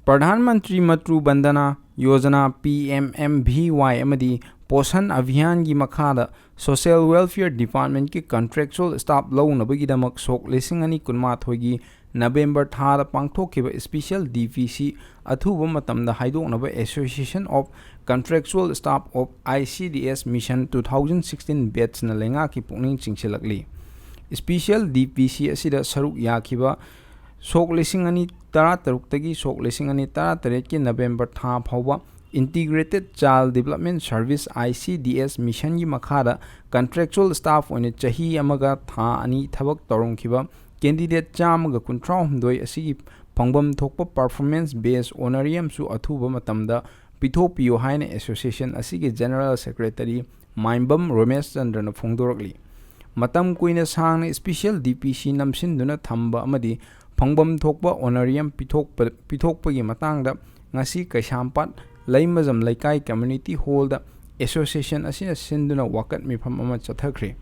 प्रधानमंत्री मातृ बंदना योजना PMMVY अमदी पोषण अभियान की मखादा सोशल वेलफेयर डिपार्टमेंट की कंट्रेक्चुअल स्टाफ लौनबगीदमक सोक 2023 नवेंबर थादा पांगथोखिबा स्पेशल DPC अथुब मतमदा हाइदोकनबा association of contractual staff of ICDS mission 2016 batch न लेंगा की पुनिंग चिंगसिलकली स्पेशल DPC असिदा सरुक याखिबा सोक 2013 सोक 2018 की नवेंबर था फाउबा integrated child development service ICDS mission की मखादा कंट्रेक्चुअल स्टाफ ओने चही अमगा था अनि थबक तौरंखिबा कैंडिडेट चामगा 39 असिगी फंगबम थोकपा परफॉर्मेंस बेस्ड ऑनरियम सु अथुबा मतमदा पिथोपियो हाइना एसोसिएशन असिगी जनरल सेक्रेटरी माइंबम रमेश चंद्र न फोंदोरकली मतम कुइना सांगना स्पेशल DPC नमसिनदुना थंबा अमदी फंगबम थोकपा ऑनरियम पिथोकपगी मतंगदा ngasi Kaishampat Laimazam Laikai Community Hall da Association asina sinduna wakat mifam ama chathakre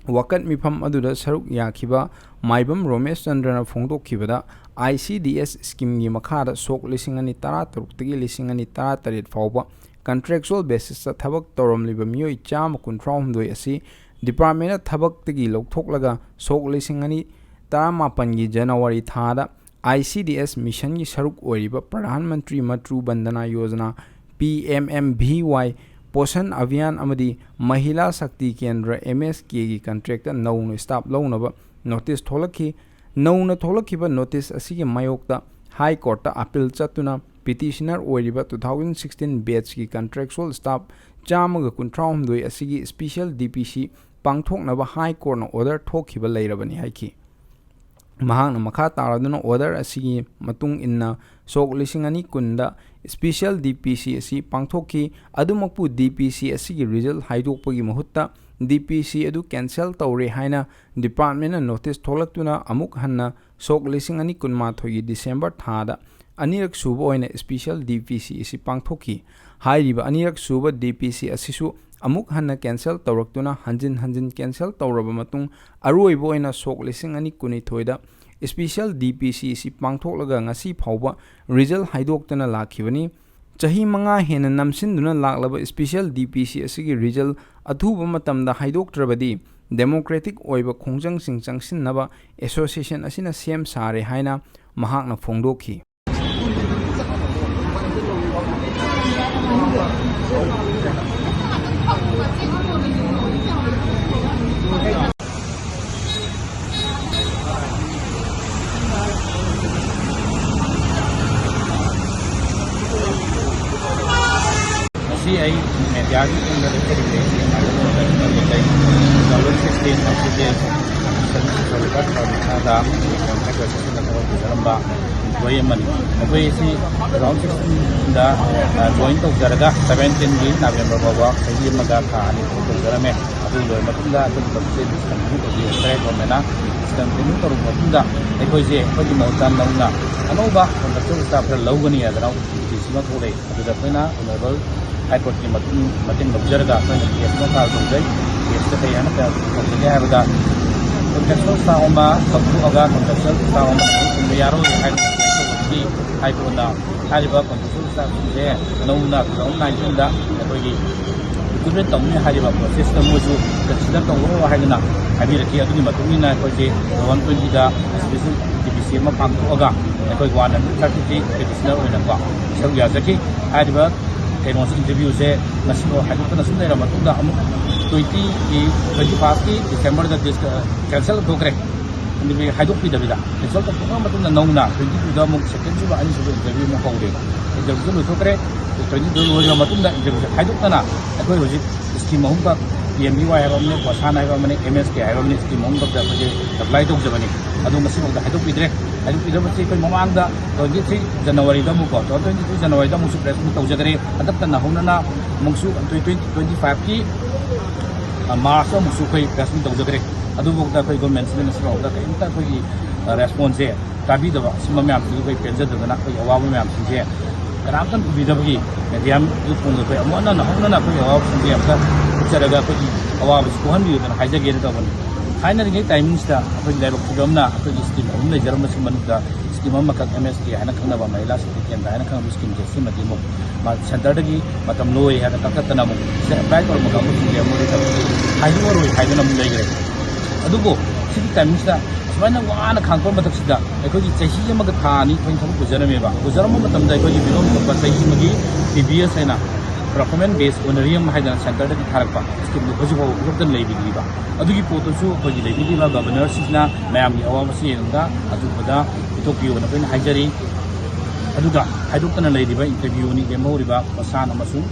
wakat mifam aduda saruk yakhiba Maibam Romesh Chandra na phongdokhibada ICDS scheme gi makhada sok 2013 tagi 2018 fawba contractual basis ta thabak toromliba mioi cham kuntraumdoi asi department thabak tagi lokthok sok 2018 gi January thada ICDS mission की सरुक ओरिबा प्रधानमंत्री मातृ बंदना योजना PMMVY पोषण अभियान अमदी महिला शक्ति Kendra MSK की कंट्रैक्ट नौन स्टाफ लौनब नोटिस थोलखी नौन थोलखिबा नोटिस असिगी मायोक्ता हाई कोर्ट अपील चतुना पिटिशनर ओरिबा 2016 बैच की कंट्रैक्चुअल स्टाफ चामग 19 असिगी स्पेशल DPC पांगथोकनबा हाई कोर्ट न ऑर्डर थोखिबा लेरबनी हाइकी महांग मखा तारदुना ऑर्डर असिगी मतुंग इन्ना सोक 2020 स्पेशल DPC असि पांगथोकी अदुमकपु DPC असिगी रिजल्ट हाइदोकपगी महुत्ता DPC अदु कैंसल तौरे हाइना डिपार्टमेंट नोटिस थोलक्तुना अमुक हन्ना सोक 2023 डिसेंबर थादा अनिरक सुबा ओइना स्पेशल DPC असि पांगथोकी हाइरिबा अनिरक सुबा DPC असिसु अमुक हन्ना कैंसल तौरक्तुना हंजिन कैंसल तौरबा मतुंग अरोइबा ओइना सोक 2023 दा स्पेशल DPC सि पांगथोकलगा ngasi फाउबा रिजल्ट हाइदोक्तना लाखिबनी चही मंगा हेन नमसिनदुना लाक्लबा स्पेशल DPC असिगी रिजल्ट अथुबा मतमदा हाइदोक्त्रबदी डेमोक्रेटिक ओइबा खोंजंग सिंग चंगसिननबा एसोसिएशन असिना सेम सारे हाइना महाकना फोंदोखी आई media की अंदर करेंगे डॉलर 16 असुदे सरकार का कॉन्ट्रैक्ट करना होगा वयमन वयसी राउंड 16 दा जॉइन तौजरगा 17 की नवेंबर बाबा सही मगा था अनि तौजरमे अदु लोय मतुंदा अदु बसे डिस्कंटिन्यू तौजी ट्राई गवर्नमेंट डिस्कंटिन्यू तौर मतुंदा एकोइजे एकोइजी मौतान नौना अनोबा कॉन्ट्रैक्ट स्टाफ लौगनी अदरा दिसिमा थोरे अदुदा फैना ऑनरेबल हाई कोर्ट की मतिंग लौजरगा फैना केस नो काल तौजै केस ते याना का तौजै हाबदा कॉन्ट्रैक्ट स्टाफ मा सबु अगा कॉन्ट्रैक्ट स्टाफ मा यारो हाई कोर्ट ना हारिबा कॉन्ट्रैक्ट स्टाफ जे नौना 2019 दा एकोइगी रिक्रूटमेंट तौनी हारिबा प्रोसेस ता मोजु कंसीडर तौरो हाइना हाबिरकी अदुनि मतुंगिना एकोइजे 120 दा स्पेशल DPC मा पांगथोगा एकोइ 133 पेटिशनर ओइनाको सब याजकी हारिबा कौन इंटरव्यू से हाइदोक्तना सुनने मतुंदा 25 की डिसेंबर कैंसल तौरे हाइदोक्पीदबीदा कैंसल तौर नौना 22 सेकेंड सूब अनीसूब इंटरव्यू कौरे इंटरव्यू लुथोक्रे 22 लोरब इंटरव्यू हाइदोक्तना अखोई हजिक स्कीम अहुमका PMVY है पोषण है MSK है स्कीम अहुमका अप्लाई तौजबनी हाइदोक्पीद्रे हाइदोक्पीदबसी कोई ममांग 23 जनवरी दमुको 23 जनवरी दमुसु प्रेस मीट तौजगरे अदक्तना होना मुसु 2025 की मार्च मुसु कोई प्रेस मीट तौजगरे अदुबोक्ता कोई गवर्नमेंट सिनेसरोदा कइंता कोई रेस्पॉन्स से ताबीदबा सिमा म्याम कोई पेंजदबना कोई अवाब म्याम सिंजे करामतन उबीदबगी मीडियम युफोंग कोई अमोना होना कोई अवाब सिंजे अमसा चरगा कोई अवाब कोहन बिदना हाइजगे तबन ꯊꯥꯏꯅꯔꯤꯉꯩ ꯇꯥꯏꯃꯤꯡꯁꯤꯗ ꯑꯩꯈꯣꯏꯒꯤ ꯂꯥꯏꯕꯛ ꯊꯤꯕ ꯑꯩꯈꯣꯏꯒꯤ ꯁ꯭ꯀꯤꯝ ꯑꯍꯨꯝ ꯂꯩꯖꯔꯝꯕꯁꯤꯡ ꯃꯅꯨꯡꯗ ꯁ꯭ꯀꯤꯝ ꯑꯃꯈꯛ MSK ꯍꯥꯏꯅ ꯈꯪꯅꯕ ꯃꯍꯤꯂꯥ ꯁꯛꯇꯤ ꯀꯦꯟꯗ꯭ꯔ ꯍꯥꯏꯅ ꯈꯪꯅꯕ ꯁ꯭ꯀꯤꯝꯁꯦ ꯁꯤꯃꯗꯤ ꯑꯃꯨꯛ ꯁꯦꯟꯇꯔꯗꯒꯤ ꯃꯇꯝ ꯂꯣꯏ ꯍꯥꯏꯅ ꯀꯛꯊꯠꯇꯅ ꯑꯃꯨꯛ ꯁꯤꯗ ꯑꯦꯄ꯭ꯂꯥꯏ ꯇꯧꯔꯝꯕ ꯀꯥꯡꯕꯨꯁꯤꯡꯁꯦ ꯑꯃꯨꯛ ꯍꯥꯏꯗꯣꯛꯑꯔꯣꯏ ꯍꯥꯏꯗꯅ ꯑꯃꯨꯛ ꯂꯩꯈ꯭ꯔꯦ ꯑꯗꯨꯕꯨ ꯁꯤꯒꯤ ꯇꯥꯏꯃꯤꯡꯁꯤꯗ ꯁꯨꯃꯥꯏꯅ ꯋꯥꯅ ꯈꯥꯡꯄ ꯃꯊꯛꯁꯤꯗ ꯑꯩꯈꯣꯏꯒꯤ ꯆꯍꯤ ꯑꯃꯒ ꯊꯥ ꯑꯅꯤ ꯑꯩꯈꯣꯏꯅ ꯊꯕꯛ ꯄꯨꯖꯔꯝꯕ ꯃꯇꯝꯗ ꯑꯩꯈꯣꯏꯒꯤ ꯐꯤꯕꯝ ꯊꯣꯛꯄ ꯆꯍꯤ ꯑꯃꯒꯤ PBS ꯍꯥꯏꯅ ꯄꯔꯐꯣꯔꯃꯦꯟꯁ ꯕꯦꯁ ꯑꯣꯅꯔꯤꯌꯝ ꯍꯥꯏꯗꯅ ꯁꯦꯟꯇꯔꯗꯒꯤ ꯊꯥꯔꯛꯄ ꯁ꯭ꯀꯤꯝꯗꯨ ꯍꯧꯖꯤꯛꯐꯥꯎꯕ ꯄꯨꯊꯣꯛꯇꯅ ꯂꯩꯕꯤꯔꯤꯕ ꯑꯗꯨꯒꯤ ꯄꯣꯠꯇꯨꯁꯨ ꯑꯩꯈꯣꯏꯒꯤ ꯂꯩꯕꯤꯔꯤꯕ ꯒꯕꯔꯅꯔꯁꯤꯡꯅ ꯃꯌꯥꯝꯒꯤ ꯑꯋꯥꯕꯁꯤ ꯌꯦꯡꯉꯒ ꯑꯆꯨꯝꯕꯗ ꯄꯤꯊꯣꯛꯄꯤꯌꯣꯅ ꯑꯩꯈꯣꯏꯅ ꯍꯥꯏꯖꯔꯤ ꯑꯗꯨꯒ ꯍꯥꯏꯗꯣꯛꯇꯅ ꯂꯩꯔꯤꯕ ꯏꯟꯇꯔꯚ꯭ꯌꯨꯅꯤ ꯂꯦꯝꯍꯧꯔꯤꯕ ꯃꯁꯥꯟ ꯑꯃꯁꯨꯡ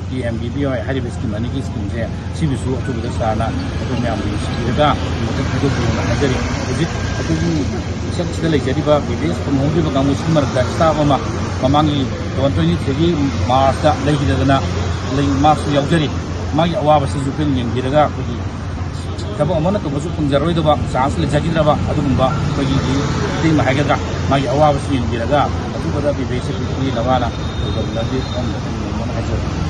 PMBBY ꯍꯥꯏꯔꯤꯕ ꯁ꯭ꯀꯤꯝ ꯑꯅꯤꯒꯤ ꯁ꯭ꯀꯤꯝꯁꯦ ꯁꯤꯕꯨꯁꯨ ꯑꯆꯨꯝꯕꯗ ꯁꯥꯔꯅ ꯑꯩꯈꯣꯏ ꯃꯌꯥꯝꯕꯨ ꯅꯨꯡꯁꯤꯕꯤꯔꯒ ꯑꯃꯨꯛꯇꯪ ꯍꯥꯏꯗꯣꯛꯄꯤꯌꯣꯅ ꯍꯥꯏꯖꯔꯤ ꯍꯧꯖꯤꯛ ꯑꯩꯈꯣꯏꯒꯤ ꯁꯤꯗ ꯂꯩꯖꯔꯤꯕ BBS ꯐꯪꯍꯧꯗ꯭ꯔꯤꯕ ꯀꯥꯡꯕꯨꯁꯤꯒꯤ ꯃꯔꯛꯇ ꯁ꯭ꯇꯥꯐ ꯑꯃ ꯃꯃꯥꯡꯒꯤ 2023ꯒꯤ ꯃꯥꯔꯆꯇ ꯂꯩꯈꯤꯗꯗꯅ ꯃꯥꯔꯛꯁꯨ ꯌꯥꯎꯖꯔꯤ ꯃꯥꯒꯤ ꯑꯋꯥꯕꯁꯤꯁꯨ ꯑꯩꯈꯣꯏꯅ ꯌꯦꯡꯕꯤꯔꯒ ꯑꯩꯈꯣꯏꯒꯤ ꯊꯕꯛ ꯑꯃꯅ ꯇꯧꯕꯁꯨ ꯐꯪꯖꯔꯣꯏꯗꯕ ꯆꯥꯟꯁ ꯂꯩꯖꯈꯤꯗ꯭ꯔꯕ ꯑꯗꯨꯒꯨꯝꯕ ꯑꯩꯈꯣꯏꯒꯤ ꯇꯤꯝ ꯍꯥꯏꯒꯗ꯭ꯔꯥ ꯃꯥꯒꯤ ꯑꯋꯥꯕꯁꯤ ꯌꯦꯡꯕꯤꯔꯒ ꯑꯊꯨꯕꯗ BBS ꯄꯤꯅꯕꯅ ꯑꯩꯈꯣꯏ ꯒꯕꯔꯅꯔꯒꯤ ꯐꯣꯝꯗ ꯍꯥꯏꯖꯔꯤ